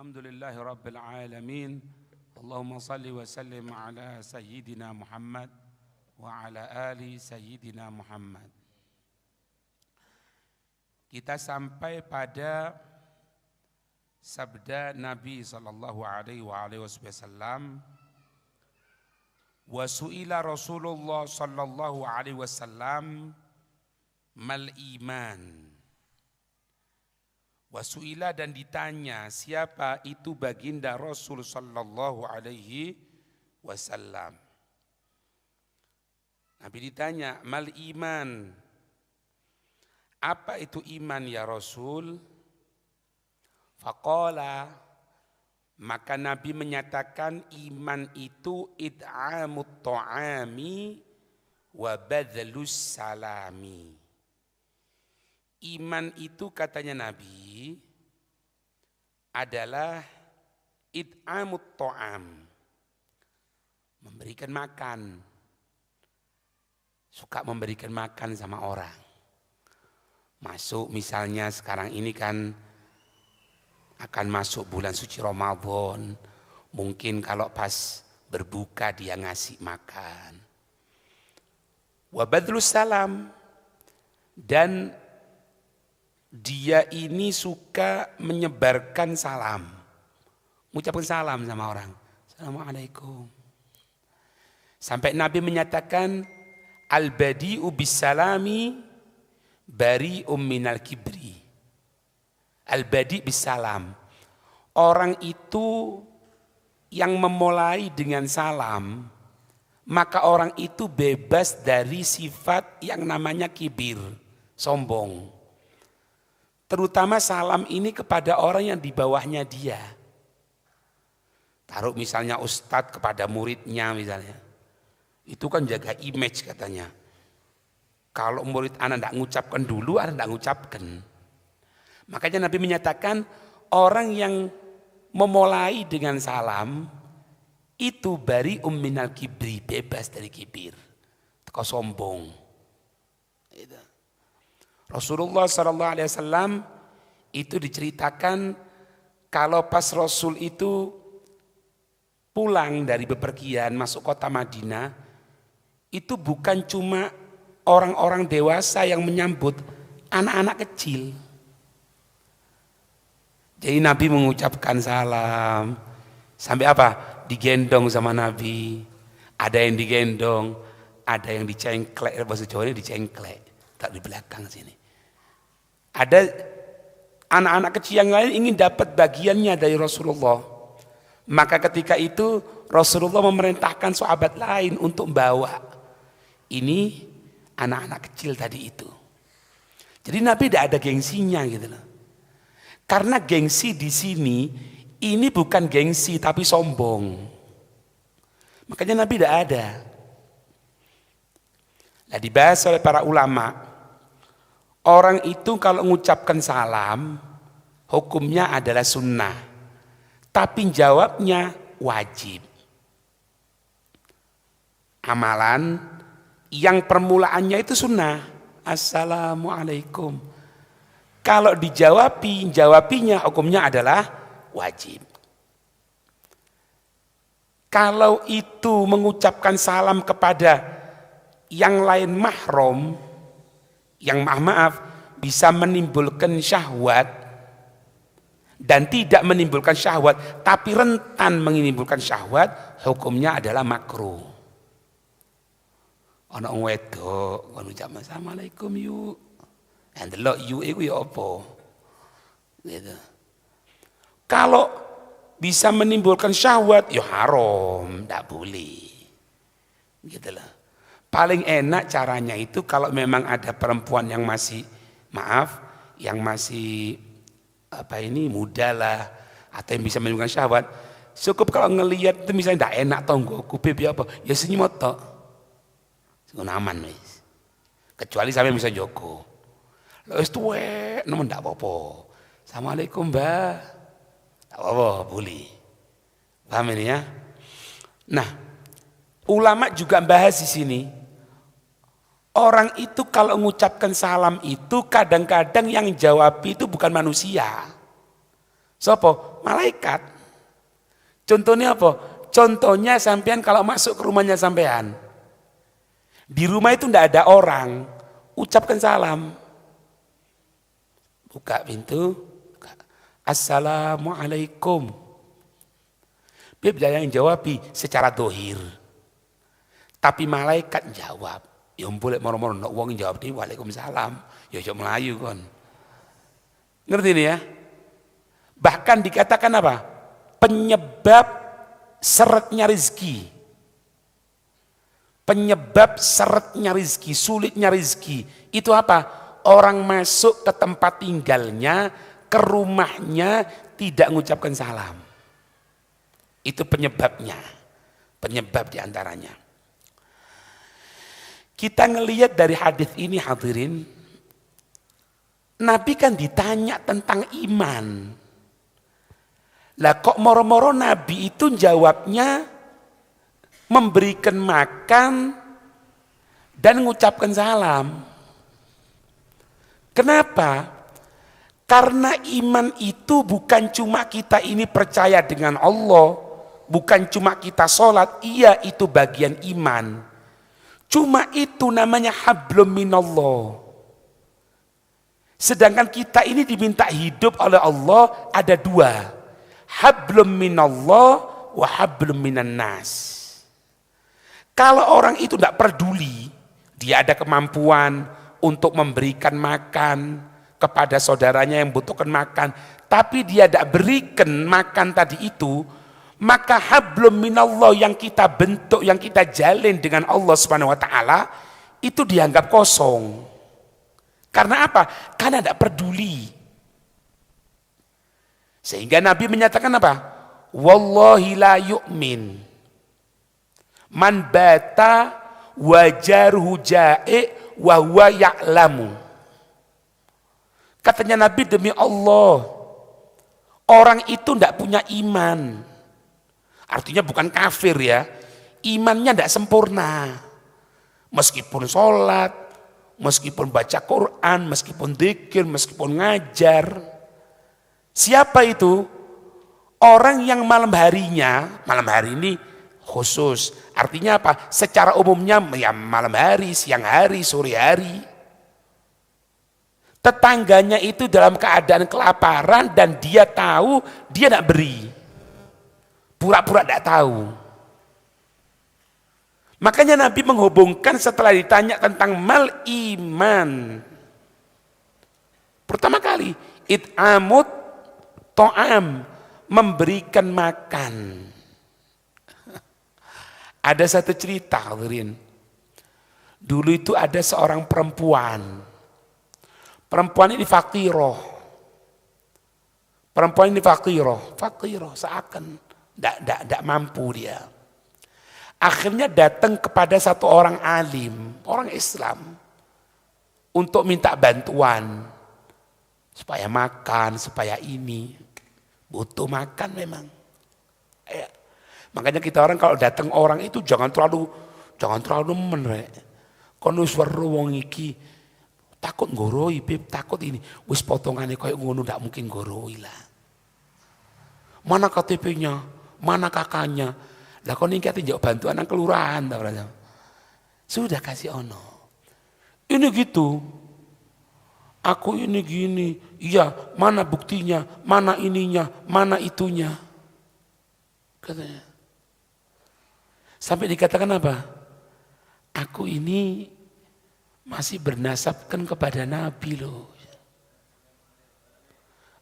Alhamdulillahi Rabbil Alamin. Allahumma salli wa sallim ala Sayyidina Muhammad wa ala ali Sayyidina Muhammad. Kita sampai pada sabda Nabi sallallahu alaihi wasallam, wa su'ila Rasulullah sallallahu alaihi wasallam mal iman. Wasuila, dan ditanya siapa itu baginda Rasul sallallahu alaihi wasallam. Nabi ditanya, mal iman, apa itu iman ya Rasul? Faqala, maka Nabi menyatakan iman itu id'amut ta'ami wa badlus salami. Iman itu katanya Nabi adalah id'amut ta'am, memberikan makan. Suka memberikan makan sama orang. Masuk misalnya sekarang ini kan akan masuk bulan suci Ramadan. Mungkin kalau pas berbuka dia ngasih makan. Wa badlus salam, dan dia ini suka menyebarkan salam, mengucapkan salam sama orang. Assalamualaikum. Sampai Nabi menyatakan, al-badi'u bis-salami bari'um minal kibri. Al-badi' bis-salam. Orang itu yang memulai dengan salam, maka orang itu bebas dari sifat yang namanya kibir, sombong. Terutama salam ini kepada orang yang di bawahnya dia. Taruh misalnya ustadz kepada muridnya misalnya. Itu kan jaga image katanya. Kalau murid anak tidak mengucapkan dulu, anak tidak mengucapkan. Makanya Nabi menyatakan orang yang memulai dengan salam itu bari minal kibri, bebas dari kibir. Teko sombong. Itu. Rasulullah SAW itu diceritakan kalau pas Rasul itu pulang dari bepergian masuk kota Madinah, itu bukan cuma orang-orang dewasa yang menyambut, anak-anak kecil. Jadi Nabi mengucapkan salam, sampai apa? Digendong sama Nabi. Ada yang digendong, ada yang dicengklek, bahasa Jawanya dicengklek, tak di belakang sini. Ada anak-anak kecil yang lain ingin dapat bagiannya dari Rasulullah. Maka ketika itu Rasulullah memerintahkan sahabat lain untuk membawa. Ini anak-anak kecil tadi itu. Jadi Nabi tidak ada gengsinya gitu loh. Karena gengsi di sini ini bukan gengsi tapi sombong. Makanya Nabi tidak ada. Nah, dibahas oleh para ulama. Orang itu kalau mengucapkan salam, hukumnya adalah sunnah. Tapi jawabnya wajib. Amalan yang permulaannya itu sunnah. Assalamualaikum. Kalau jawabinya hukumnya adalah wajib. Kalau itu mengucapkan salam kepada yang lain mahram, yang maaf bisa menimbulkan syahwat dan tidak menimbulkan syahwat tapi rentan menimbulkan syahwat, hukumnya adalah makruh. Ana wong wedok ngono ucap assalamualaikum yuk. Ndelok yuk iku ya apa? Gitu. Kalau bisa menimbulkan syahwat ya haram, tidak boleh. Gitu loh. Paling enak caranya itu kalau memang ada perempuan yang masih yang masih muda lah, atau yang bisa menimbulkan syahwat, cukup kalau ngelihat itu misalnya tidak enak tonggoku beb apa, ya senyum tok, aman wis. Kecuali sampai bisa joko, lo wis tuwek, namun tidak apa-apa. Assalamualaikum mbak, tidak apa-apa, boleh. Paham ini ya? Nah, ulama juga bahas di sini. Orang itu kalau mengucapkan salam itu kadang-kadang yang jawab itu bukan manusia. Sopo? Malaikat. Contohnya apa? Contohnya sampean kalau masuk ke rumahnya sampean. Di rumah itu tidak ada orang, ucapkan salam. Buka pintu, Assalamualaikum. Bib yang jawab secara dohir. Tapi malaikat jawab. Ya boleh moro-moro nak wong jawab di Waalaikumsalam. Ya cok Melayu kon. Ngerti ini ya? Bahkan dikatakan apa? Penyebab seretnya rezeki. Penyebab seretnya rezeki, sulitnya rezeki. Itu apa? Orang masuk ke tempat tinggalnya, ke rumahnya tidak mengucapkan salam. Itu penyebabnya. Penyebab diantaranya. Kita ngelihat dari hadis ini hadirin, Nabi kan ditanya tentang iman. Lah kok moro-moro Nabi itu jawabnya memberikan makan dan mengucapkan salam. Kenapa? Karena iman itu bukan cuma kita ini percaya dengan Allah, bukan cuma kita sholat, iya itu bagian iman. Cuma itu namanya hablum minallah. Sedangkan kita ini diminta hidup oleh Allah ada dua. Hablum minallah wa hablum minan nas. Kalau orang itu tidak peduli, dia ada kemampuan untuk memberikan makan kepada saudaranya yang butuhkan makan, tapi dia tidak berikan makan tadi itu, maka hablum minallah yang kita bentuk, yang kita jalin dengan Allah Subhanahu wa taala itu dianggap kosong. Karena apa? Karena tidak peduli. Sehingga Nabi menyatakan apa? Wallahi la yu'min man bata wajaruhu ja'i wa huwa ya'lamu. Katanya Nabi, demi Allah, orang itu tidak punya iman. Artinya bukan kafir ya, imannya tidak sempurna. Meskipun sholat, meskipun baca Quran, meskipun dzikir, meskipun ngajar. Siapa itu? Orang yang malam harinya, malam hari ini khusus. Artinya apa? Secara umumnya ya malam hari, siang hari, sore hari. Tetangganya itu dalam keadaan kelaparan dan dia tahu, dia tidak beri. Pura-pura tidak tahu. Makanya Nabi menghubungkan setelah ditanya tentang mal iman. Pertama kali, it'amut to'am, memberikan makan. Ada satu cerita, hadirin. Dulu itu ada seorang perempuan. Perempuan ini fakiroh. Perempuan ini fakiroh seakan tidak mampu dia. Akhirnya datang kepada satu orang alim, orang Islam, untuk minta bantuan supaya makan, supaya ini butuh makan memang. Ya. Makanya kita orang kalau datang orang itu jangan terlalu nemen rek. Kono weruh wong iki takut goroi, beb, takut ini. Wis potongane koyo ngono ndak mungkin goroi lah. Mana KTP-nya? Mana kakaknya? Lah kon iki ati njok bantuan nang kelurahan ta ora. Sudah kasih ono. Ini gitu. Aku ini gini. Iya, mana buktinya? Mana ininya? Mana itunya? Katanya. Sampai dikatakan apa? Aku ini masih bernasabkan kepada Nabi loh.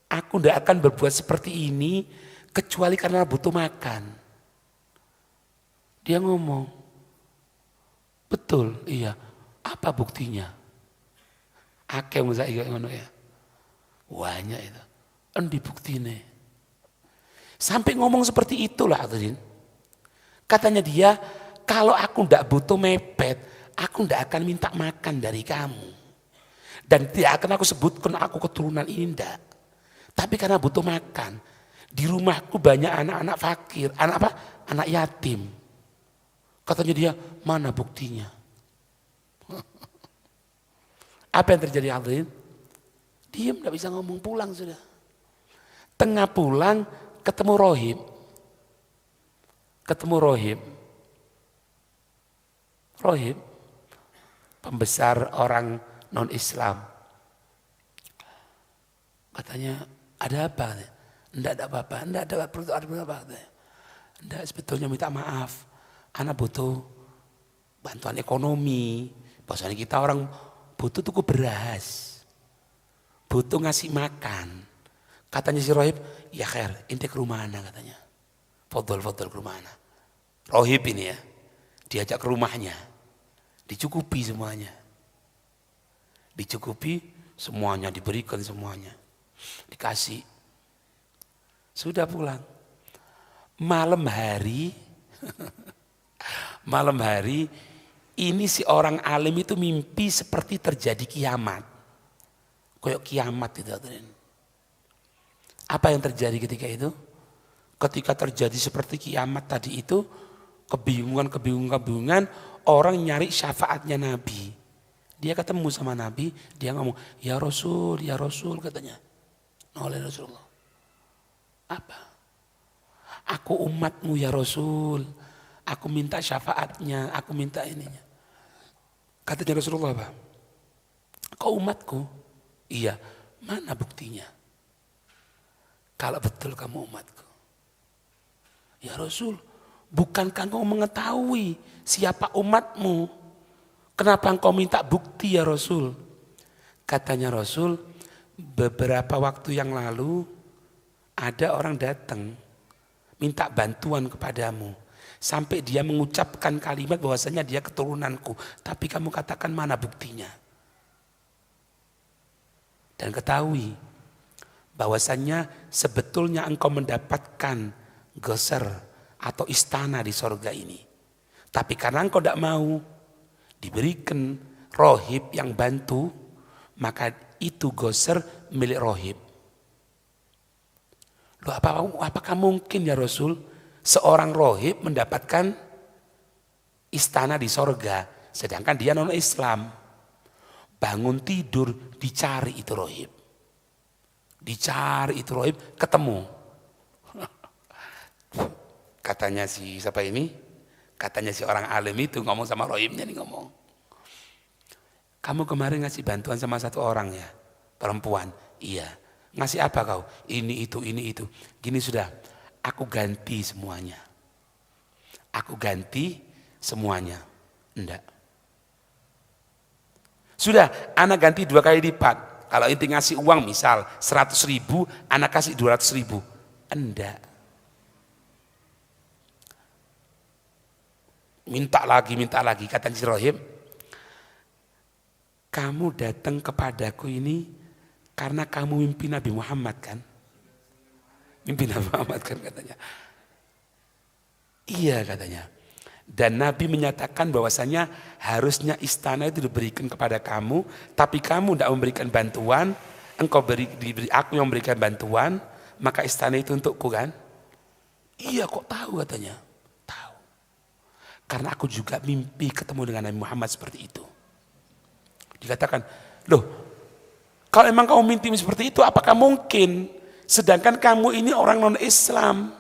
Aku tidak akan berbuat seperti ini kecuali karena butuh makan. Dia ngomong, betul, iya. Apa buktinya? Akeh wong saiki ngono ya. Banyak itu. Endi buktine? Sampai ngomong seperti itulah hadirin. Katanya dia, kalau aku tidak butuh mepet, aku tidak akan minta makan dari kamu. Dan tidak akan aku sebutkan aku keturunan ini enggak. Tapi karena butuh makan. Di rumahku banyak anak-anak fakir, anak apa? Anak yatim. Katanya dia, mana buktinya? Apa yang terjadi hadirin? Diam, tidak bisa ngomong, pulang sudah. Tengah pulang, ketemu rohib. Rohib, pembesar orang non-Islam. Katanya, ada apa? Enggak ada apa-apa, enggak ada apa-apa. Enggak, sebetulnya minta maaf. Anak butuh bantuan ekonomi. Bahwasanya kita orang butuh tuku beras. Butuh ngasih makan. Katanya si rohib, ya khair, inti ke rumah ana katanya. Fodol ke rumah ana. Rohib ini ya, diajak ke rumahnya. Dicukupi semuanya. Diberikan semuanya. Dikasih. Sudah pulang. Malam hari, ini si orang alim itu mimpi seperti terjadi kiamat. Kayak kiamat itu. Apa yang terjadi ketika itu? Ketika terjadi seperti kiamat tadi itu, kebingungan, orang nyari syafaatnya Nabi. Dia ketemu sama Nabi, dia ngomong, ya Rasul katanya. Oleh Rasulullah. Apa? Aku umatmu ya Rasul. Aku minta syafaatnya, aku minta ininya. Katanya Rasulullah apa? Kau umatku? Iya. Mana buktinya? Kalau betul kamu umatku. Ya Rasul, bukankah engkau mengetahui siapa umatmu? Kenapa engkau minta bukti ya Rasul? Katanya Rasul, beberapa waktu yang lalu ada orang datang minta bantuan kepadamu. Sampai dia mengucapkan kalimat bahwasanya dia keturunanku. Tapi kamu katakan mana buktinya? Dan ketahui bahwasanya sebetulnya engkau mendapatkan geser atau istana di sorga ini. Tapi karena engkau tidak mau diberikan rohib yang bantu, maka itu geser milik rohib. Loh, apakah mungkin ya Rasul seorang rohib mendapatkan istana di sorga, sedangkan dia non Islam? Bangun tidur dicari itu rohib. Ketemu. Katanya si siapa ini? Katanya si orang alim itu ngomong sama rohibnya nih ngomong. Kamu kemarin ngasih bantuan sama satu orang ya, perempuan. Iya. Ngasih apa kau? Ini itu. Gini sudah, aku ganti semuanya. Enggak. Sudah, anak ganti 2 kali lipat. Kalau inti ngasih uang misal 100.000, anak kasih 200.000. Enggak. Minta lagi, kata si rohib. Kamu datang kepadaku ini karena kamu mimpi Nabi Muhammad kan? Katanya. Iya katanya. Dan Nabi menyatakan bahwasanya harusnya istana itu diberikan kepada kamu, tapi kamu tidak memberikan bantuan, diberi aku yang memberikan bantuan, maka istana itu untukku kan? Iya kok tahu katanya. Tahu. Karena aku juga mimpi ketemu dengan Nabi Muhammad seperti itu. Dikatakan, loh, kalau emang kamu mimpi seperti itu, apakah mungkin? Sedangkan kamu ini orang non-Islam.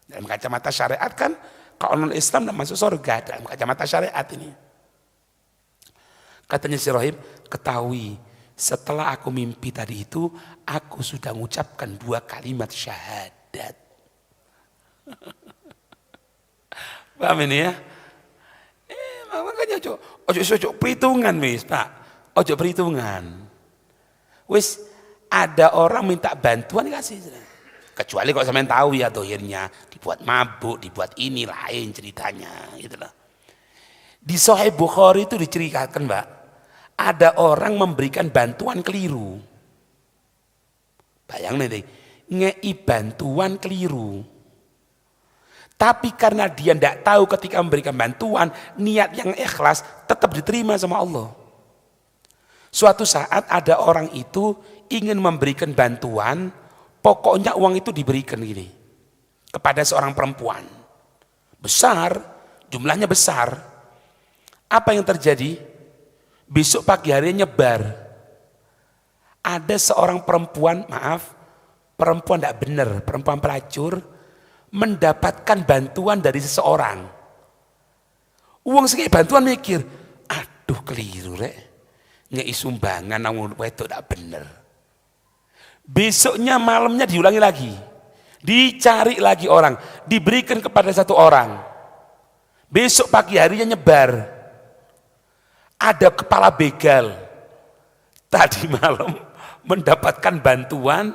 Dalam kacamata syariat kan, kalau non-Islam tidak masuk surga. Dalam kacamata syariat ini. Katanya si rohib, ketahui setelah aku mimpi tadi itu, aku sudah mengucapkan 2 kalimat syahadat. Paham ini ya? Makanya ojo perhitungan wis Pak. Ojo perhitungan. Wis ada orang minta bantuan kasih. Kecuali kok sampean tahu ya dohirnya dibuat mabuk, dibuat ini lain ceritanya gitu loh. Di Sahih Bukhari itu diceritakan Mbak, ada orang memberikan bantuan keliru. Bayang nih, ngei bantuan keliru. Tapi karena dia tidak tahu ketika memberikan bantuan, niat yang ikhlas tetap diterima sama Allah. Suatu saat ada orang itu ingin memberikan bantuan, pokoknya uang itu diberikan gini kepada seorang perempuan. Besar, jumlahnya besar. Apa yang terjadi? Besok pagi hari nyebar. Ada seorang perempuan, perempuan tidak benar, perempuan pelacur, mendapatkan bantuan dari seseorang. Uang sing bantuan mikir, aduh keliru rek, ngei sumbangan nang wedok tidak benar. Besoknya malamnya diulangi lagi, dicari lagi orang, diberikan kepada satu orang. Besok pagi harinya nyebar, ada kepala begal tadi malam mendapatkan bantuan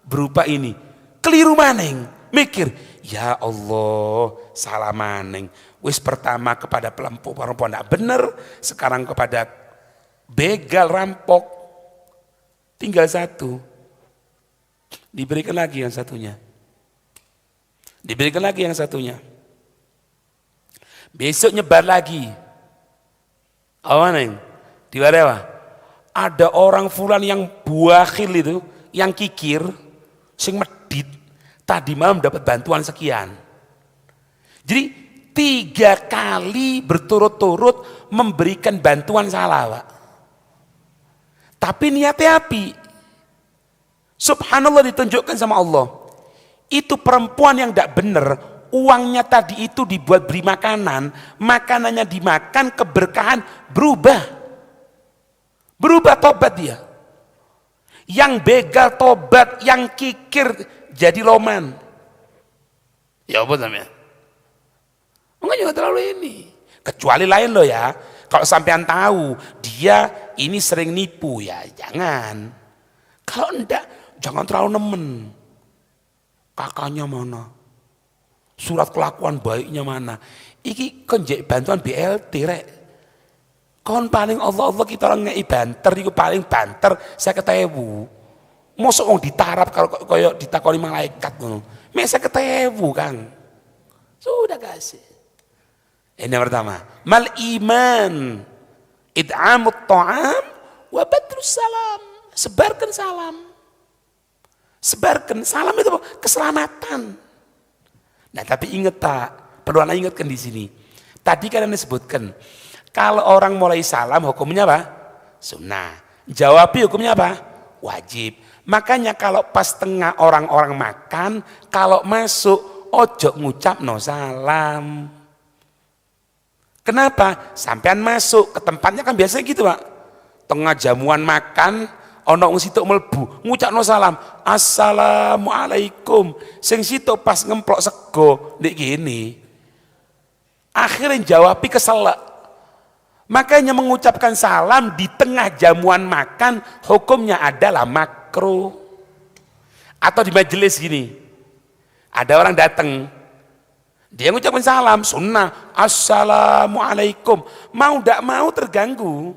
berupa ini. Keliru maning, mikir, ya Allah salah maning. Wis pertama kepada perempuan tidak benar, sekarang kepada begal rampok. Tinggal satu, diberikan lagi yang satunya, diberikan lagi yang satunya. Besok nyebar lagi. Apa neng? Di mana? Ada orang fulan yang buakhil itu, yang kikir, sing medit, tadi malam dapat bantuan sekian. Jadi 3 kali berturut-turut memberikan bantuan salah, Pak. Tapi niatnya api. Subhanallah, ditunjukkan sama Allah. Itu perempuan yang tidak benar, uangnya tadi itu dibuat beri makanan, makanannya dimakan, keberkahan berubah. Berubah, tobat dia. Yang begal tobat, yang kikir jadi loman. Ya apa namanya? Enggak juga terlalu ini. Kecuali lain loh ya. Kalau sampean tahu dia ini sering nipu ya jangan. Kalau enggak jangan terlalu nemen. Kakaknya mana? Surat kelakuan baiknya mana? Iki konjek bantuan BLT rek. Kon paling Allah kita orang ngei banter, iku paling banter 50.000. Mosok wong ditarap kalau koyo ditakoni malaikat ngono. Mek 50.000 Kang. Sudah kasih. Ini yang pertama, mal iman id'amut ta'am wa badrus salam. Sebarkan salam. Sebarkan salam itu keselamatan. Nah, tapi ingat tak, perlu Anda ingatkan di sini. Tadi kan Anda sebutkan, kalau orang mulai salam hukumnya apa? Sunnah. Jawabi hukumnya apa? Wajib. Makanya kalau pas tengah orang-orang makan, kalau masuk ojo ngucap no salam. Kenapa? Sampean masuk ke tempatnya kan biasanya gitu Pak. Tengah jamuan makan, ono wong situk mlebu, ngucapno salam, assalamualaikum. Sing situk pas ngemplok sego ndek gini. Akhirnya jawabi keselak. Makanya mengucapkan salam di tengah jamuan makan hukumnya adalah makruh. Atau di majelis gini. Ada orang datang, dia ngucapin salam, sunnah, assalamualaikum. Mau tidak mau terganggu.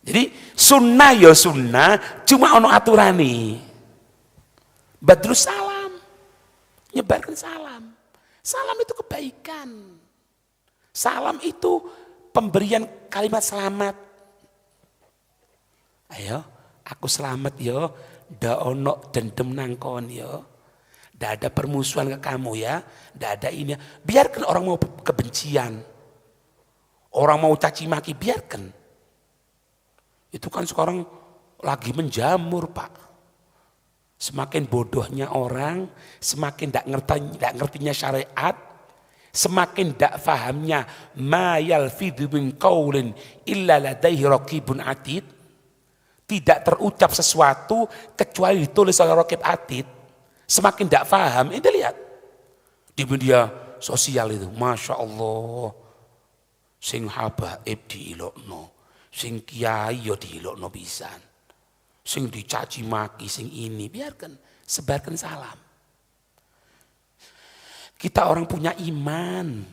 Jadi sunnah ya sunnah, cuma ono aturani. Badrus salam, nyebarkan salam. Salam itu kebaikan. Salam itu pemberian kalimat selamat. Ayo, aku selamat yo, ndak ono dendem nangkon yo. Tidak ada permusuhan ke kamu ya, tidak ada ini. Biarkan orang mau kebencian, orang mau caci maki, biarkan. Itu kan sekarang lagi menjamur Pak. Semakin bodohnya orang, semakin tidak ngertinya syariat, semakin tidak fahamnya ma yalfidhu min qaulin illa ladaihi raqibun atid. Tidak terucap sesuatu kecuali ditulis oleh raqib atid. Semakin tidak paham, ini lihat di media sosial itu, masya Allah, sing habaib diilokno, sing kiai yo diilokno pisan, sing dicaci maki, sing ini, biarkan, sebarkan salam. Kita orang punya iman.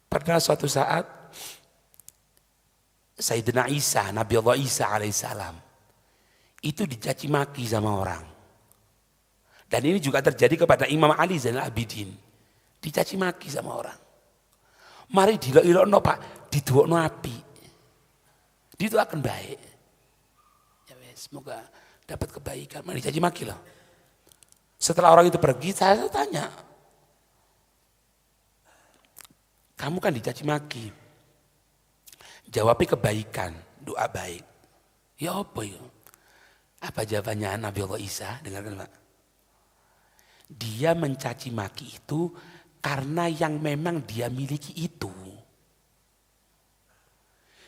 Pernah suatu saat Sayyidina Isa, Nabi Allah Isa alaihissalam, itu dicaci maki sama orang. Dan ini juga terjadi kepada Imam Ali Zainal Abidin. Dicaci maki sama orang. Mari dilok-ilokno Pak, diduwokno api. Itu akan baik. Ya wes, semoga dapat kebaikan. Mari dicaci maki loh. Setelah orang itu pergi, saya tanya. Kamu kan dicaci maki. Jawabnya kebaikan, doa baik. Ya apa ya? Apa jawabannya Nabi Allah Isa? Dengarkan Pak. Dia mencaci maki itu karena yang memang dia miliki itu.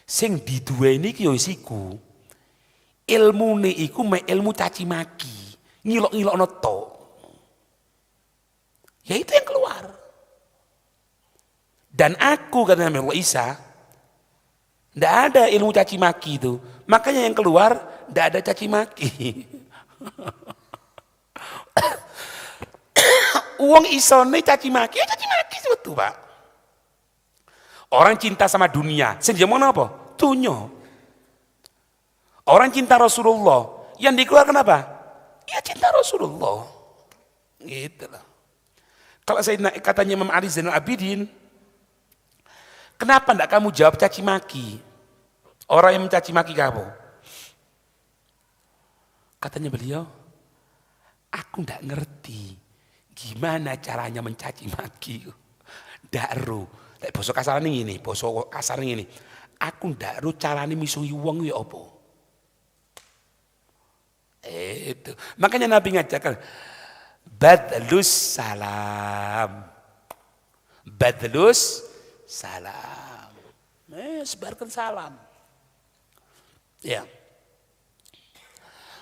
Sing diduweni ki yo isiku. Ilmune iku mek ilmu caci maki, ngilok-ngilokno tok. Ya itu yang keluar. Dan aku kata Nabi Allah Isa, ndak ada ilmu caci maki itu. Makanya yang keluar ndak ada caci maki. Uang isone caci maki, ya caci maki betul Pak. Orang cinta sama dunia, sing dia mau apa? Dunya. Orang cinta Rasulullah, yang dikeluarkan apa? Ya cinta Rasulullah. Gitu lah. Kalau saya katanya Imam Ali Zainal Abidin, kenapa enggak kamu jawab caci maki? Orang yang mencaci maki kamu. Katanya beliau, aku enggak ngerti gimana caranya mencaci maki. Dakro. Lek basa kasarane ngene, basa kasarane ngene. Aku ndak ro carane misuhi wong ya apa. Itu. Makanya Nabi ngajarkan badlus salam. Badlus salam. Sebarkan salam. Ya.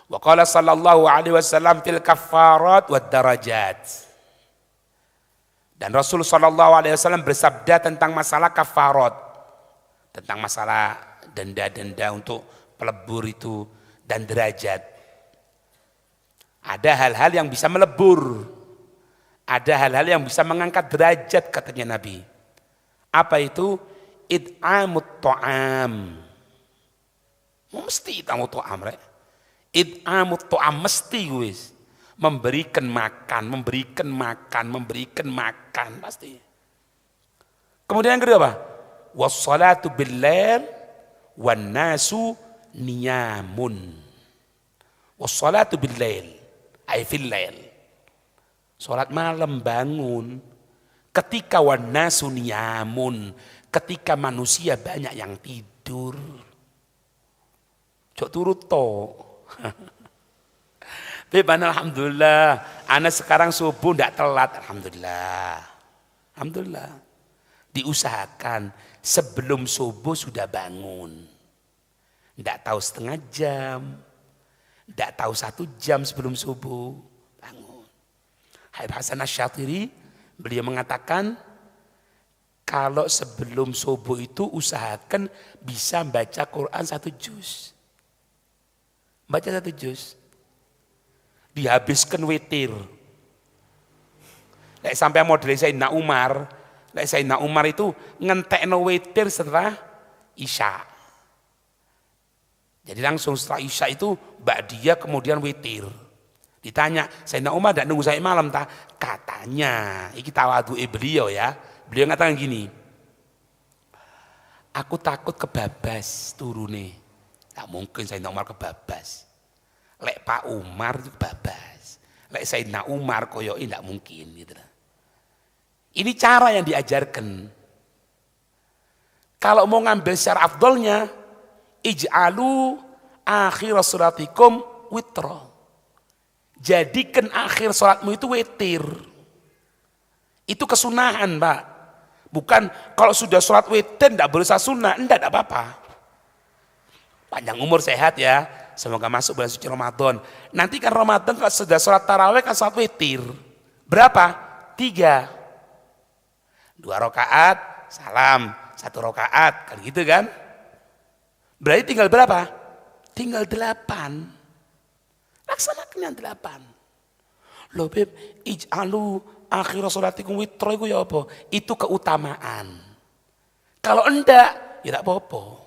Wa qala sallallahu alaihi wasallam fil kaffarat wad darajat. Dan Rasul sallallahu alaihi wasallam bersabda tentang masalah kafarat, tentang masalah denda-denda untuk pelebur itu dan derajat. Ada hal-hal yang bisa melebur, ada hal-hal yang bisa mengangkat derajat katanya Nabi. Apa itu? Id'amut ta'am. Mesti id'amut ta'am rek. Id'amut ta'am mesti guys. Memberikan makan pasti. Kemudian yang kedua apa? Wassalatu bil-lail wan nasu niyamun. Wassalatu bil-lail ay fil-lail. Salat malam bangun ketika wan nasu niyamun, ketika manusia banyak yang tidur. Cok turut to. Beban alhamdulillah, anak sekarang subuh tidak telat, alhamdulillah. Alhamdulillah. Diusahakan sebelum subuh sudah bangun. Tidak tahu setengah jam, tidak tahu 1 jam sebelum subuh bangun. Habib Hasan Asy-Syadzili beliau mengatakan kalau sebelum subuh itu usahakan bisa baca Quran 1 juz. Baca 1 juz. Dihabiskan witir. Lek sampai model Sayyidina Umar, lek Sayyidina Umar itu ngentekno witir setelah Isya. Jadi langsung setelah Isya itu ba'diyah kemudian witir. Ditanya, Sayyidina Umar tidak nunggu sampai malam tak? Katanya, iki tawadhu'e beliau ya. Beliau ngatakan gini, aku takut kebabas turune. Tak mungkin Sayyidina Umar kebabas. Lek Pak Umar itu babas. Lek Sayyidina Umar koyoi tidak mungkin gitu. Ini cara yang diajarkan. Kalau mau ngambil secara afdolnya, ij'alu akhir salatikum witra. Jadikan akhir salatmu itu witir. Itu kesunahan, Pak. Bukan kalau sudah salat witir tidak boleh sunnah, tidak apa-apa. Panjang umur sehat ya. Semoga masuk bulan suci Ramadan. Nanti kan Ramadan kalau sudah sholat tarawih kan sholat witir. Berapa? 3. 2 rakaat, salam. 1 rakaat, kan gitu kan? Berarti tinggal berapa? Tinggal 8. Laksanakan yang 8. Loh Beb, ij'alu akhir sholatikum witra itu ya apa? Itu keutamaan. Kalau enggak, ya tak apa-apa.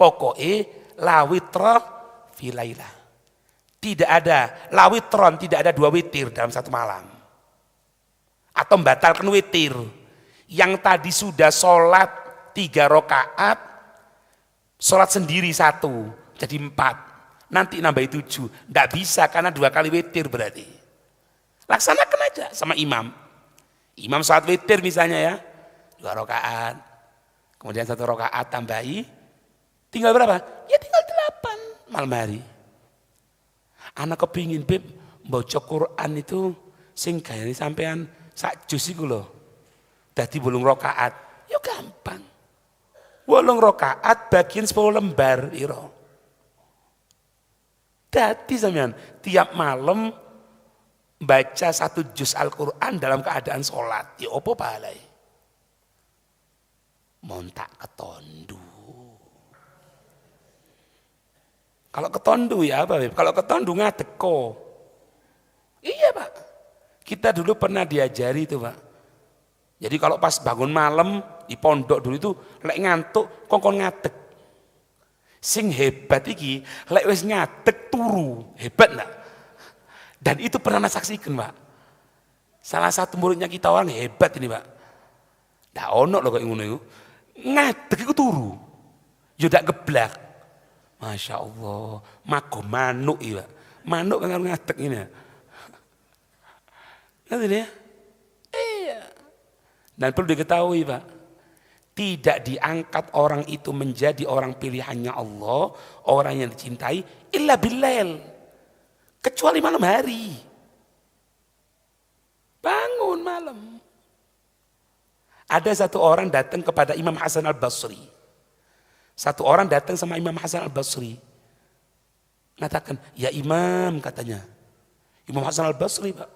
Pokoknya la witra fi lailah. Tidak ada la witron, tidak ada 2 witir dalam 1 malam. Atau membatalkan witir. Yang tadi sudah sholat 3 rakaat, sholat sendiri 1, jadi 4. Nanti nambah 7. Tidak bisa karena 2 kali witir berarti. Laksanakan aja sama imam. Imam sholat witir misalnya ya, 2 rakaat. Kemudian 1 rakaat tambahi. Tinggal berapa? Ya tinggal 8 malam hari. Anak kepingin Beb baca Quran itu sing gayane sampean sak juz iku lho. Dadi 8 rakaat. Ya gampang. 8 rakaat bagian 10 lembar piro. Dadi sampean tiap malam baca 1 juz Al-Quran dalam keadaan sholat. Ya apa pahalai? Montak ketondu. Kalau ketondu ya apa? Kalau ketondu ngadeko. Iya Pak. Kita dulu pernah diajari itu Pak. Jadi kalau pas bangun malam di pondok dulu itu lek ngantuk kongkon ngadek. Sing hebat iki lek wis ngadek turu. Hebat enggak? Dan itu pernah saksikan Pak. Salah satu muridnya kita orang hebat ini Pak. Ndak ono lho kok ngono iku. Ngadek iku turu. Yo ndak geblak. Masya Allah, mago manuk ya. Manuk kan ngadek ini. Nanti ya? Iya. Dan perlu diketahui Pak, tidak diangkat orang itu menjadi orang pilihannya Allah, orang yang dicintai, illa billail. Kecuali malam hari. Bangun malam. Ada satu orang datang kepada Imam Hasan Al-Basri. Satu orang datang sama Imam Hasan Al-Basri. Mengatakan, ya Imam katanya. Imam Hasan Al-Basri Pak.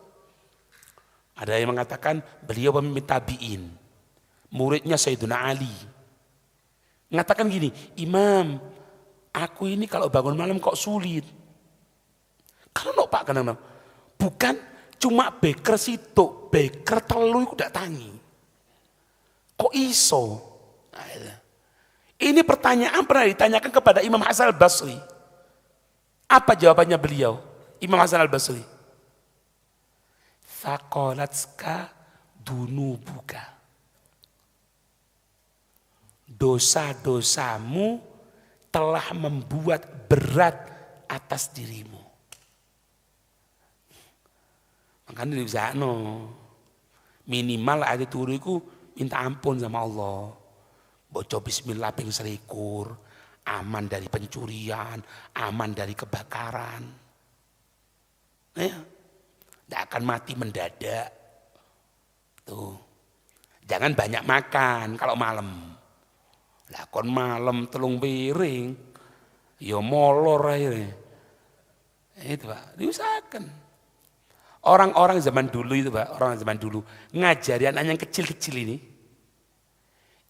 Ada yang mengatakan beliau pemimpin tabi'in. Muridnya Sayyidina Ali. Mengatakan gini, Imam, aku ini kalau bangun malam kok sulit. Kalau Pak kenapa? Bukan cuma beker situ, beker telu itu tidak tangi. Kok iso? Nah, ini pertanyaan pernah ditanyakan kepada Imam Hasan Al-Basri. Apa jawabannya beliau? Imam Hasan Al-Basri. Sakolatska dunubuka. Dosa-dosamu telah membuat berat atas dirimu. Makanya bisa minimal ada turiku minta ampun sama Allah. Baca bismillah ping 21, aman dari pencurian, aman dari kebakaran. Ya, tidak akan mati mendadak. Tuh, jangan banyak makan kalau malam. Lah kon malam telung piring, ya molor akhirnya. Itu Pak, diusahakan. Orang-orang zaman dulu itu Pak, orang zaman dulu ngajari anak yang kecil-kecil ini.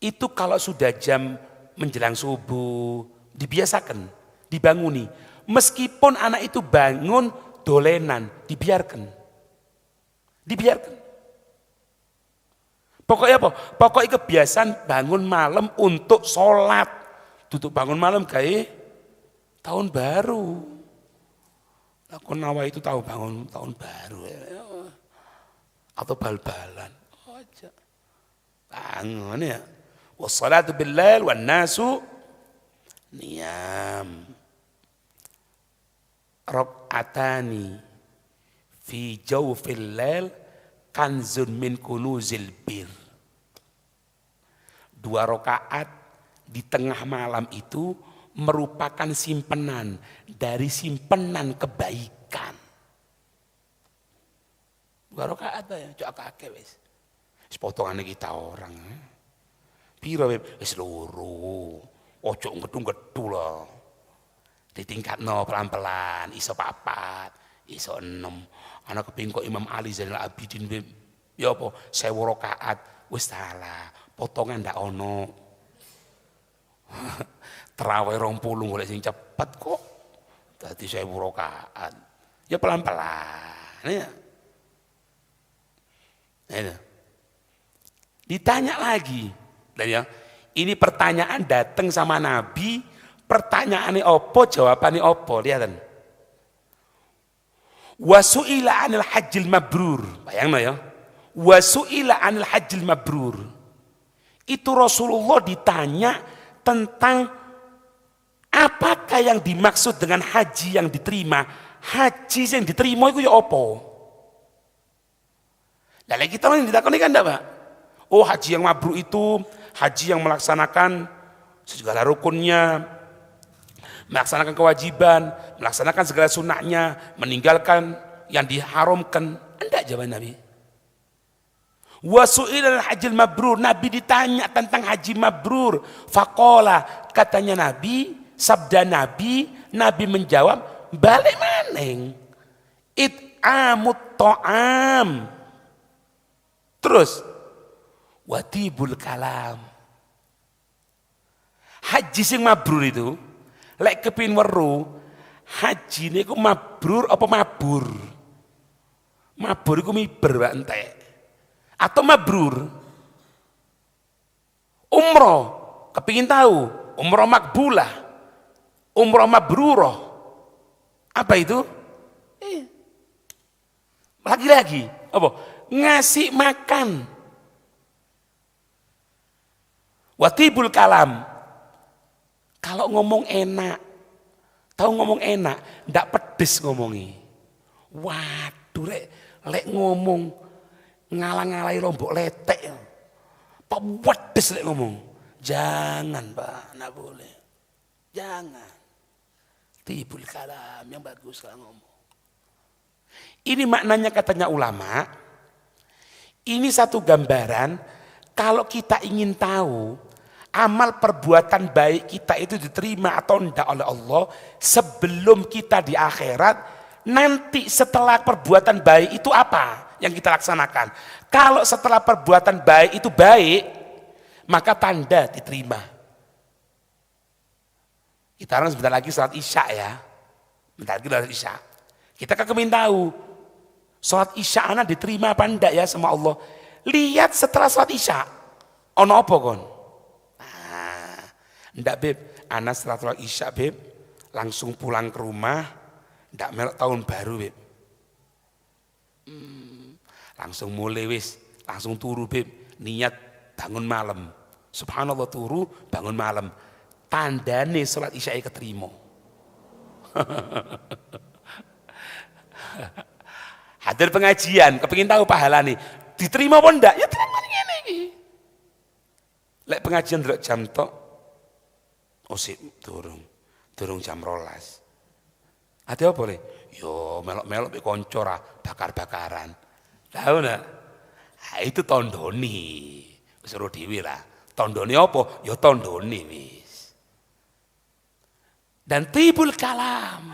Itu kalau sudah jam menjelang subuh, dibiasakan, dibanguni. Meskipun anak itu bangun dolenan, dibiarkan. Dibiarkan. Pokoknya apa? Pokoknya kebiasaan bangun malam untuk sholat. Duduk bangun malam kayak tahun baru. Aku nawa itu tahu bangun tahun baru. Atau bal-balan. Bangun ya. Wassalatu billail wan nasu niyam. Rak'atani fi jawfil lail kanzun min kunuzil bir. 2 rakaat di tengah malam itu merupakan simpenan dari simpenan kebaikan. 2 rakaat ya, cok akeh wis. Wis potongane kita orang. Piro wis loro. Ojo ngedung-gedung lho. Ditingkatno pelan-pelan, iso 4, iso 6. Ana kepengin kok Imam Ali Zainal Abidin ya apa 1000 rakaat wis salah. Potongan ndak ono. Terawih 20 golek sing cepet kok. Dadi 1000 rakaat. Ya pelan-pelan ya. Ini. Ditanya lagi. Dan ya, ini pertanyaan datang sama Nabi, pertanyaannya opo, jawabannya opo, lihat. Wasu'ila anil hajjil mabrur, bayangno ya. Wasu'ila anil hajjil mabrur. Itu Rasulullah ditanya tentang apakah yang dimaksud dengan haji yang diterima. Haji yang diterima itu ya opo. Lalu kita yang ditakoni kan enggak Pak? Oh haji yang mabrur itu haji yang melaksanakan segala rukunnya, melaksanakan kewajiban, melaksanakan segala sunnahnya, meninggalkan yang diharamkan. Enggak jawaban Nabi. Wa su'ilal hajjil mabrur, Nabi ditanya tentang haji mabrur. Faqala, katanya Nabi, sabda Nabi, Nabi menjawab, balik maneng. It'amut ta'am. Terus, watibul kalam. Haji sing mabrur itu, lek kepin weru, haji niku mabrur apa mabur? Mabur iku miber Pak entek. Atau mabrur. Umroh, kepingin tahu, umroh makbulah, umroh mabruroh. Apa itu? Lagi-lagi, apa? Ngasih makan. Watibul kalam. Kalau ngomong enak, tahu ngomong enak, ndak pedes ngomongi. Waduh, lek ngomong ngalang-ngalai lombok letek, Pak pedes lek ngomong. Jangan Pak, ndak boleh. Jangan. Tibul kalam yang bagus kalau ngomong. Ini maknanya katanya ulama. Ini satu gambaran kalau kita ingin tahu amal perbuatan baik kita itu diterima atau tidak oleh Allah sebelum kita di akhirat, nanti setelah perbuatan baik itu apa yang kita laksanakan. Kalau setelah perbuatan baik itu baik, maka tanda diterima. Kita orang sebentar lagi salat isya ya, bentar lagi salat isya. Kita kan ingin tahu salat isya anak diterima apa enggak ya sama Allah. Lihat setelah salat isya, ono apa kon? Ndak beb, anak setelah sholat isya beb, langsung pulang ke rumah, ndak melok tahun baru beb. Langsung mulai wis, langsung turu beb, niat bangun malam. Subhanallah turu, bangun malam. Tandane sholat isya keterima. Hadir pengajian, kepingin tahu pahala nih, diterima apa enggak? Ya terima ini. Lek pengajian ndelok jam tok, sip durung jam 12. Ate apa le? Yo melok-melok mbek kanca ra bakar-bakaran. Tahu ndak? Ha itu tondoni. Wis ora dhewe lah. Tondone apa? Ya tondone wis. Dan tibul kalam.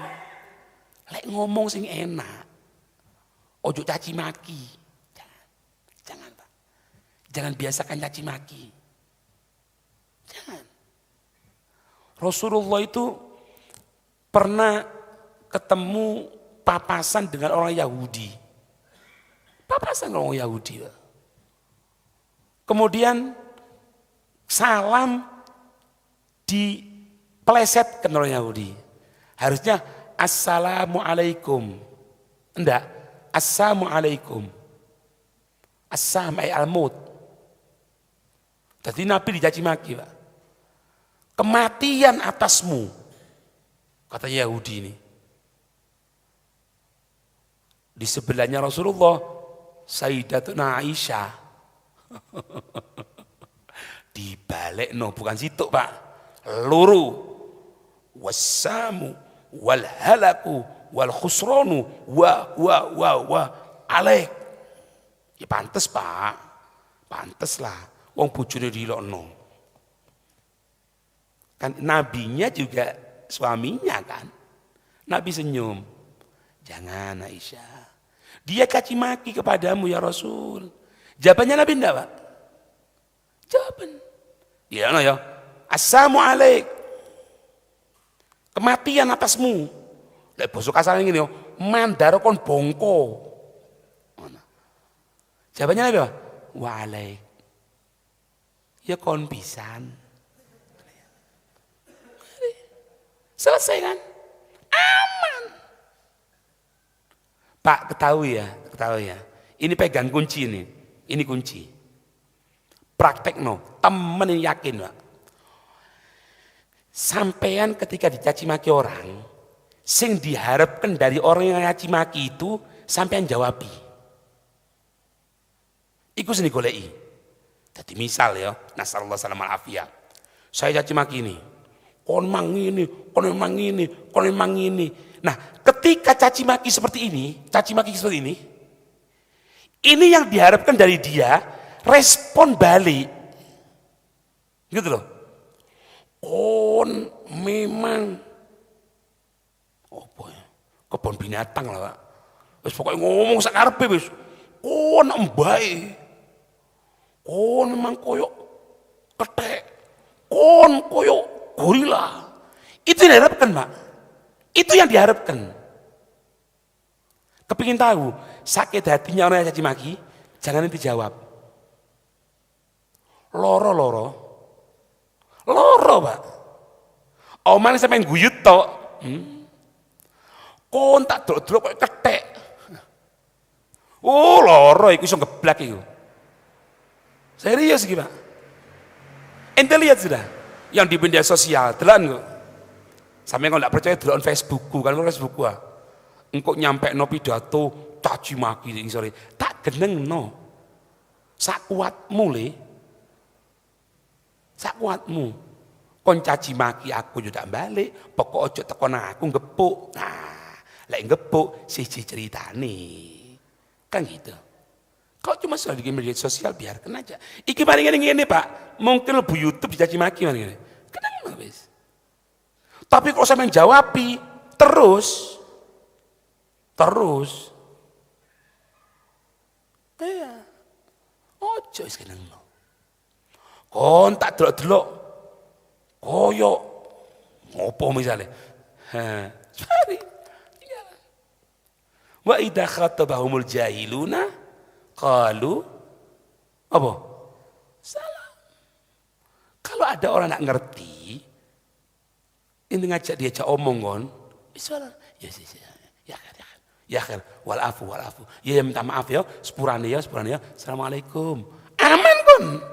Lek ngomong sing enak. Ojo caci maki. Jangan Pak. Jangan biasakan caci maki. Jangan. Rasulullah itu pernah ketemu papasan dengan orang Yahudi. Papasan dengan orang Yahudi. Kemudian salam dipelesetkan orang Yahudi. Harusnya assalamualaikum. Enggak, assalamualaikum. Assam ay al-maut. Jadi Nabi dicaci maki Pak. Kematian atasmu, kata Yahudi ini. Di sebelahnya Rasulullah, Sayyidatuna Aisyah. Dibalik no, bukan situ Pak. Luru, wassamu, wal halaku, wal khusronu, wa, alaik. Ya pantes Pak, pantes lah. Wong bojone dilokno. Kan nabinya juga suaminya kan. Nabi senyum. Jangan Aisyah. Dia caci maki kepadamu ya Rasul. Jawabannya Nabi enggak Pak? Jawaban. Ya no ya. Assalamualaikum. Kematian atasmu. Lek basa kasar ngene yo, mandar kon bongko. Jawabannya Nabi apa? Wa'alaik. Ya kon pisan. Selesai kan? Aman. Pak, ketahui ya. Ini pegang kunci ini. Ini kunci. Praktek no, temen yang yakin Pak. Sampean ketika dicaci maki orang, sing diharapkan dari orang yang caci maki itu, sampean jawabi. Iku sini golei. Jadi misal ya, nasallallahu alaihi wasallam. Saya caci maki ini. kon memang ini, kon memang ini, kon memang ini. Nah, ketika caci maki seperti ini, ini yang diharapkan dari dia respon balik. Gitu loh. Kon memang apa ya? Kebun binatang lah, Pak. Wis pokoke ngomong sak karepe wis. Kon embae. Kon memang koyok kethek. Kon koyok gorila. Itu yang diharapkan, Pak. Itu yang diharapkan. Kepingin tahu sakit hatinya orang yang caci maki, jangan nanti jawab. Loro, Pak. Oman sampean guyut tok. Kon tak delok-delok kok kethek. Oh, loro iku iso ngeblak iku. Serius iki, Pak. Ente lihat sudah yang di media sosial, delan kok. Sampai kalau tidak percaya delok Facebookku, kan Facebookku ah. Engkau nyampe no pidato caci maki iki sore. Tak geneng no. Sak kuatmu le. Sak kuatmu. Kon caci maki aku juga balik, pokok ojo tekan aku gepuk. Nah, lek gepuk siji ceritane. Kan gitu. Kalau cuma soal di media sosial biarkan aja. Iki paling ngene Pak, mungkin lebu YouTube dicaci maki paling ngene. Kenapa wis? Tapi kalau sampean jawabi terus iya. Ojo wis keneng. Kon tak delok-delok koyo ngopo misalnya. Sorry. Wa idza khatabahumul jahiluna qalu apa? Salam. Kalau ada orang nak ngerti, ini ngajak diajak omong kon, salam. Ya khair, wal afu. Ya minta maaf ya, sepurane ya. Assalamualaikum. Aman kon.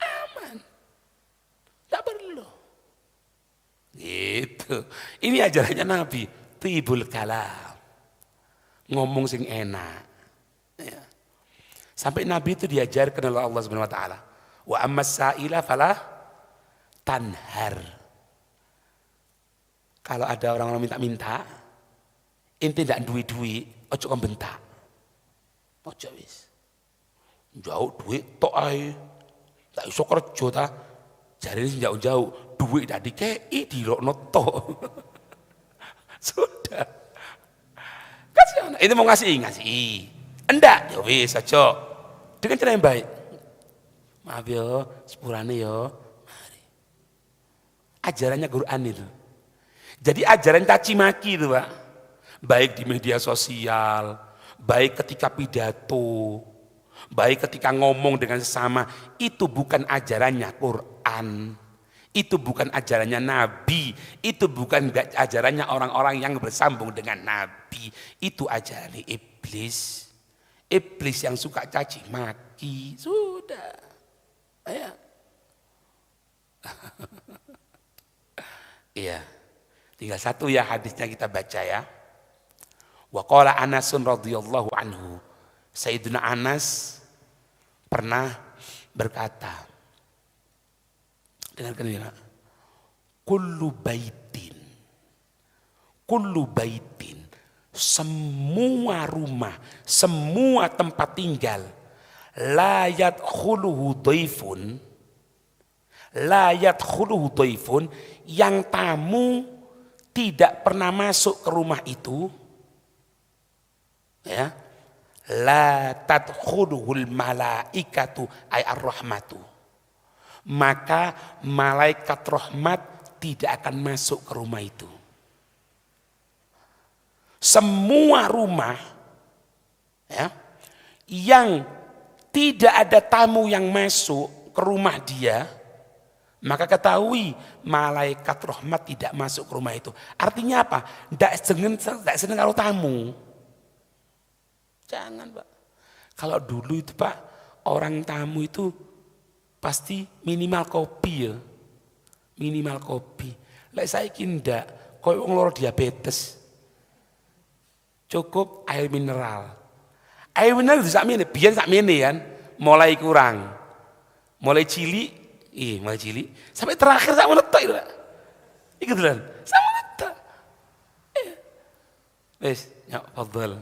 Aman. Tak perlu. Gitu. Ini ajarannya Nabi, tibul kalam. Ngomong sing enak. Ya. Sampai Nabi itu diajarkan oleh Allah Subhanahu wa taala. Wa ammas sa'ila falah tanhar. Kalau ada orang-orang minta-minta, inti ndak duwe-duwe, ojo kon bentak. Ojo wis. Jauh duit tok ae. Tak iso kerja ta. Jarine sing jauh-jauh, duit ndak dikei dilokno tok. Sudah. Kasih, itu mau ngasih. Enggak, ya wis aja. Dengan cara yang baik. Maaf ya, sepurane ya. Mari. Ajarannya Quran itu. Jadi ajaran caci maki itu, Pak. Baik di media sosial, baik ketika pidato, baik ketika ngomong dengan sesama, itu bukan ajarannya Quran. Itu bukan ajarannya Nabi, itu bukan ajarannya orang-orang yang bersambung dengan Nabi. Itu ajaran iblis. Iblis yang suka caci maki. Sudah. Ayo. Iya. Tinggal satu ya hadisnya kita baca ya. Wa qala Anasun radhiyallahu anhu. Sayyidina Anas pernah berkata, dengarkan ini, kullu baitin, semua rumah, semua tempat tinggal, la yadkhuluhu dhaifun, yang tamu tidak pernah masuk ke rumah itu, ya, la tadkhuluhul malaikatu ay ar-rahmatu, maka malaikat rahmat tidak akan masuk ke rumah itu. Semua rumah ya, yang tidak ada tamu yang masuk ke rumah dia, maka ketahui malaikat rahmat tidak masuk ke rumah itu. Artinya apa? Tidak seneng kalau tamu. Jangan, Pak. Kalau dulu itu, Pak, orang tamu itu pasti minimal kopi ya. Minimal kopi. Lek saiki ndak, koyo wong loro diabetes. Cukup air mineral. Air mineral sakmene, biyen sakmene kan, mulai kurang. Mulai cilik sampai terakhir sak menetok itu. Iku dolan. Sama ta. Wis, ya fadhal.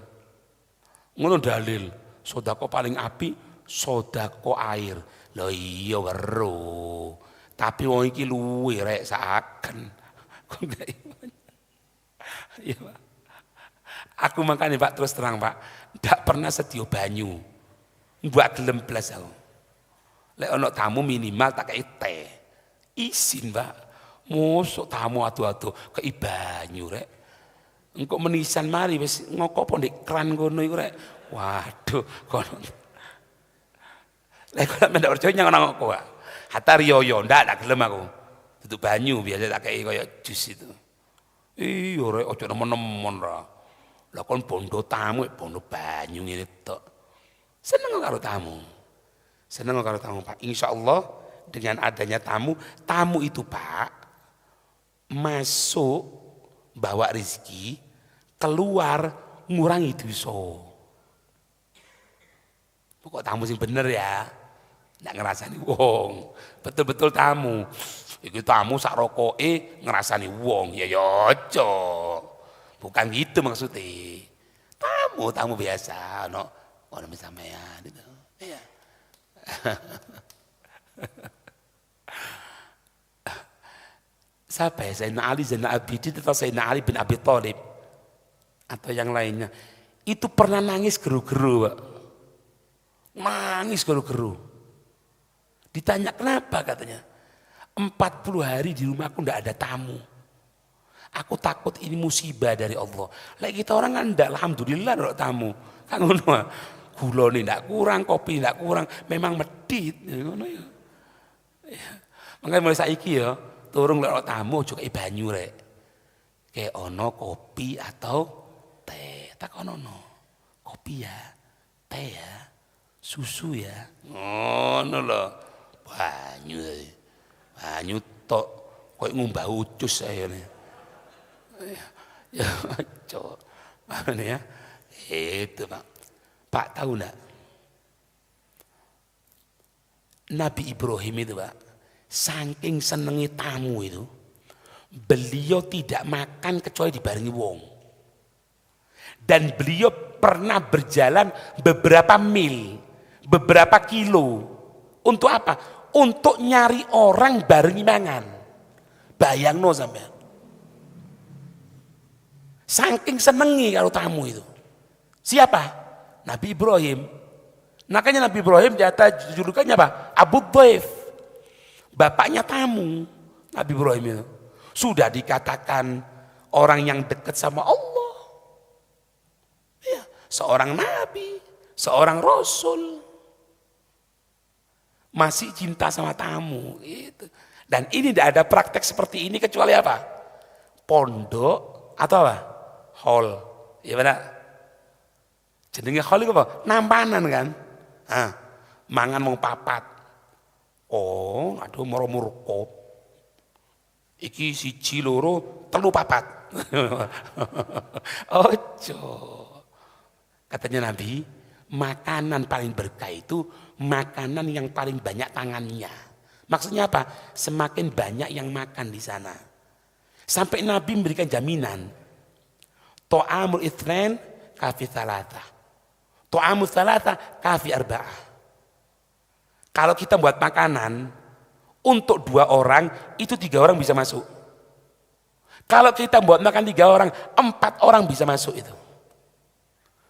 Ngono dalil. Sedekah paling apik sedekah air. Lho iya weruh. Tapi wong iki luwe rek saken. Kok gak iman. Iya, Pak. Aku makanya Pak terus terang Pak, ndak pernah sedia banyu. Mbak gelem blas aku. Lek ana tamu minimal tak kei teh. Isin Pak. Mosok tamu adu-adu kei banyu rek. Engko menisan mari wis ngokopo ndek kran ngono iku rek. Waduh, kono. Lek kok mendak percaya nyang nang kok. Hatta riyo ndak gelem aku. Duduk banyu biasa tak kei kaya jus itu. Iya rek aja nemen-nemen ra. Lah kon bondo tamu bondo banyu ngene tok. Seneng karo tamu. Seneng karo tamu Pak. Insyaallah dengan adanya tamu itu Pak masuk bawa rezeki, keluar ngurangi dosa. Pokok tamu sing bener ya. Ndak ngrasani wong. Betul-betul tamu. Iki tamu sak rokoke ngrasani wong. Ya aja. Bukan gitu maksudnya. Tamu biasa, no. Orang sampean gitu. Iya. Siapa ya? Sayyidina Ali Zainal Abidin atau Sayyidina Ali bin Abi Thalib atau yang lainnya. Itu pernah nangis geru-geru, Pak. Nangis geru-geru. Ditanya kenapa katanya. 40 hari di rumahku enggak ada tamu. Aku takut ini musibah dari Allah. Lek kita orang kan ndak alhamdulillah ada tamu. Kan ngono. Gula nih ndak kurang, kopi ndak kurang, memang medit ngono ya. Makanya mulai saiki ya, turung lek tamu aja kei banyu rek. Kayak ono kopi atau teh. Tak ono. Kopi ya, teh ya, susu ya. Ngono lho. Banyu. Banyu tok koyo ngumbah ucus saya nih. Ya, cok, ya, itu Pak. Pak tahu nggak? Nabi Ibrahim itu Pak, saking senengi tamu itu, beliau tidak makan kecuali dibarengi wong. Dan beliau pernah berjalan beberapa mil, beberapa kilo. Untuk apa? Untuk nyari orang barengi mangan. Bayangno sampean. Saking senengi kalau tamu itu. Siapa? Nabi Ibrahim. Makanya Nabi Ibrahim julukannya apa? Abu Dhaif. Bapaknya tamu. Nabi Ibrahim itu. Sudah dikatakan orang yang dekat sama Allah. Ya, seorang nabi, seorang rasul. Masih cinta sama tamu. Gitu. Dan ini tidak ada praktek seperti ini kecuali apa? Pondok atau apa? Hall, ya benar. Jenenge hall itu apa? Nampanan kan? Mangan mau papat. Oh, aduh moro murko. Iki siji loro telu papat. Ojo. Katanya Nabi, makanan paling berkah itu makanan yang paling banyak tangannya. Maksudnya apa? Semakin banyak yang makan di sana. Sampai Nabi memberikan jaminan. To'amul itsnain kafi thalatha. To'amul thalatha kafi arba'ah. Kalau kita buat makanan untuk 2 orang, itu 3 orang bisa masuk. Kalau kita buat makan 3 orang, 4 orang bisa masuk itu.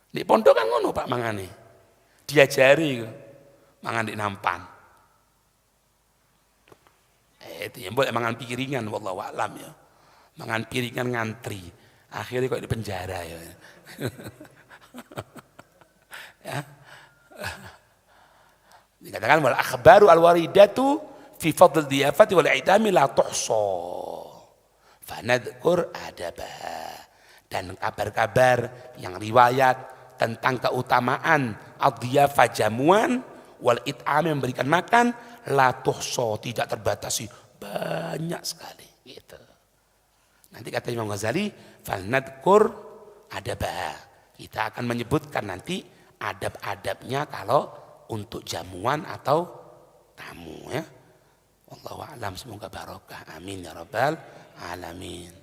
Di pondok kan ngono Pak mangane. Diajari mangan di nampan. Itu yang boleh mangan piringan wallahu a'lam ya. Mangan piringan ngantri. Akhirnya kok di penjara ya. Ya. Dikatakan wal akhbaru al waridatu fi fadl diyafati wal idami la tuhsa. Fanadhkur adabah. Dan kabar-kabar yang riwayat tentang keutamaan ad-diyafah jamuan wal it'am memberikan makan la tuhsa, tidak terbatasi, banyak sekali gitu. Nanti kata Imam Ghazali, falnadkur adabah. Kita akan menyebutkan nanti adab-adabnya kalau untuk jamuan atau tamu ya. Wallahu a'lam, semoga barokah. Amin ya rabbal alamin.